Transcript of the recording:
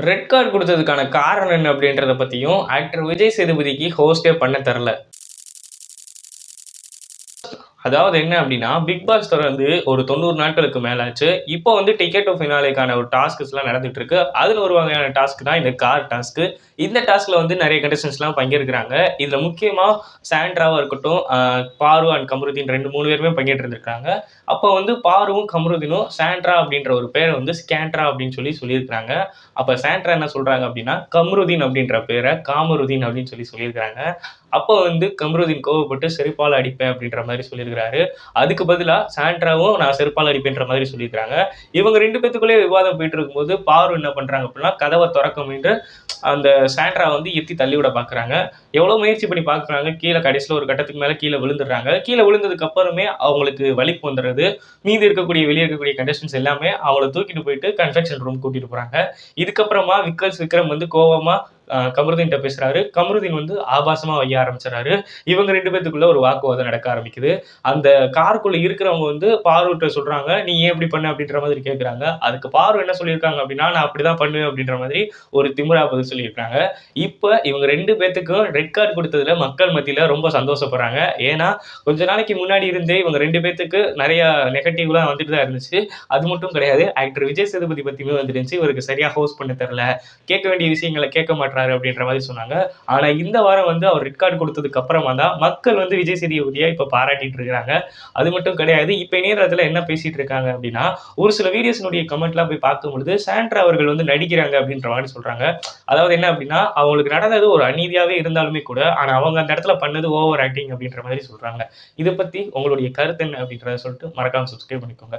Red card குடுத்ததுக்கான காரணம் என்ன அப்படின்றத பத்தியும், ஆக்டர் விஜய் சேதுபதிக்கு ஹோஸ்ட்டே பண்ண தெர்ல. அதாவது என்ன அப்டின்னா, பிக் பாஸ் தொடர்ந்து ஒரு 90 நாட்களுக்கு மேல ஆச்சு. இப்போ வந்து டிக்கெட் டூ ஃபினாலேக்கான ஒரு டாஸ்க்ஸ்லாம் நடந்துட்டு இருக்கு. அதுல ஒரு வகையான டாஸ்க் தான் இந்த கார் டாஸ்க். இந்த டாஸ்க்ல வந்து நெறைய கண்டஸ்டன்ட்ஸ்லாம் பங்கேற்கிறாங்க. இதுல முக்கியமா சாண்ட்ராவா இருக்கட்டும், பாரு அண்ட் கமருதீன் 2, 3 பேருமே பங்கேற்றிருந்திருக்காங்க. அப்போ வந்து பாருவும், கமருதீனும் சாண்ட்ரா அப்டின்ற ஒரு பேர வந்து ஸ்கேண்ட்ரா அப்டின்னு சொல்லியிருக்காங்க. அப்ப சாண்ட்ரா என்ன சொல்றாங்க அப்டின்னா, கமருதீன் அப்டின்ற பேர காமருதீன் அப்டின்னு சொல்லியிருக்காங்க. அப்போ வந்து கமருதீன் கோவப்பட்டு செருப்பால அடிப்பேன் அப்டின்ற மாரி சொல்லியிருக்காரு. அதுக்கு பதிலா சாண்ட்ராவும் நான் செருப்பால அடிப்பேன்ற மாதிரி சொல்லியிருக்காங்க. இவங்க 2 பேத்துக்குள்ளேயே விவாதம் போயிட்டு இருக்கும்போது, பாரு என்ன பண்றாங்க அப்டின்னா, கதவ தொறக்க முயன்று அந்த சாண்ட்ரா வந்து எத்தி தள்ளிவிட பார்க்குறாங்க. எவ்வளோ முயற்சி பண்ணி பார்க்குறாங்க. கடைசில ஒரு கட்டத்துக்கு மேல கீழ விழுந்துடுறாங்க. கீழ விழுந்ததுக்கு அப்புறமே அவங்களுக்கு வலிப்பு வந்துருது. மீதி இருக்கக்கூடிய வெளிய இருக்கக்கூடிய கண்டஸ்டன்ட்ஸ் எல்லாமே அவங்கள தூக்கிட்டு போயிட்டு கன்ஃபெக்ஷன் ரூம் கூட்டிட்டு போறாங்க. இதுக்கப்புறமா விக்ரம் வந்து கோவமா கமருதீன்ட்ட பேசுறாரு. கமருதீன் வந்து ஆபாசமா வைய ஆரம்பிச்சுறாரு. இவங்க 2 பேத்துக்குள்ள ஒரு வாக்குவாதம் நடக்க ஆரம்பிக்குது. அந்த காருக்குள்ள இருக்கிறவங்க வந்து பாருட்ட சொல்றாங்க, "நீ ஏன் இப்படி பண்ண?" அப்படின்ற மாதிரி கேட்குறாங்க. அதுக்கு பாரு என்ன சொல்லியிருக்காங்க அப்படின்னா, "நான் அப்படிதான் பண்ணுவேன்" அப்படின்ற மாதிரி ஒரு திமிரா பதில் சொல்லியிருக்காங்க. இப்ப இவங்க 2 பேத்துக்கும் ரெட் கார்ட் குடுத்ததுல மக்கள் மத்தியில ரொம்ப சந்தோஷப்படுறாங்க. ஏன்னா, கொஞ்ச நாளைக்கு முன்னாடி இருந்தே இவங்க 2 பேத்துக்கு நெறைய நெகட்டிவ்லாம் வந்துட்டு தான் இருந்துச்சு. அது மட்டும் கிடையாது. ஆக்டர் விஜய் சேதுபதி பத்தியுமே வந்துருந்துச்சு. இவருக்கு சரியா ஹோஸ்ட் பண்ண தெரியல. கேட்க வேண்டிய விஷயங்கள கேட்க மாட்றாரு அப்படின்ற மாரி சொன்னாங்க. ஆனா இந்த வாரம் வந்து அவர் ரெட் கார்ட் குடுத்ததுக்கு அப்புறமா தான் மக்கள் வந்து விஜய் சேதுபதிய இப்ப பாராட்டிட்டு இருக்காங்க. அது மட்டும் கிடையாது. இப்ப இணையதளத்துல என்ன பேசிட்டு இருக்காங்க அப்படின்னா, ஒரு சில வீடியோஸ்னுடைய கமெண்ட்லாம் போய் பார்க்கும்பொழுது, சாண்ட்ரா அவர்கள் வந்து நடிக்கிறாங்க அப்படின்ற மாரி சொல்றாங்க. அதாவது என்ன அப்படின்னா, அவங்களுக்கு நடந்தது ஒரு அநீதியாவே இருந்தாலுமே கூட, ஆனா அவங்க அந்த இடத்துல பண்ணது ஓவர் ஆக்டிங் அப்படின்ற மாரி சொல்றாங்க. இத பத்தி உங்களுடைய கருத்து என்ன அப்படின்றத சொல்லிட்டு மறக்காம சப்ஸ்கிரைப் பண்ணிக்கோங்க.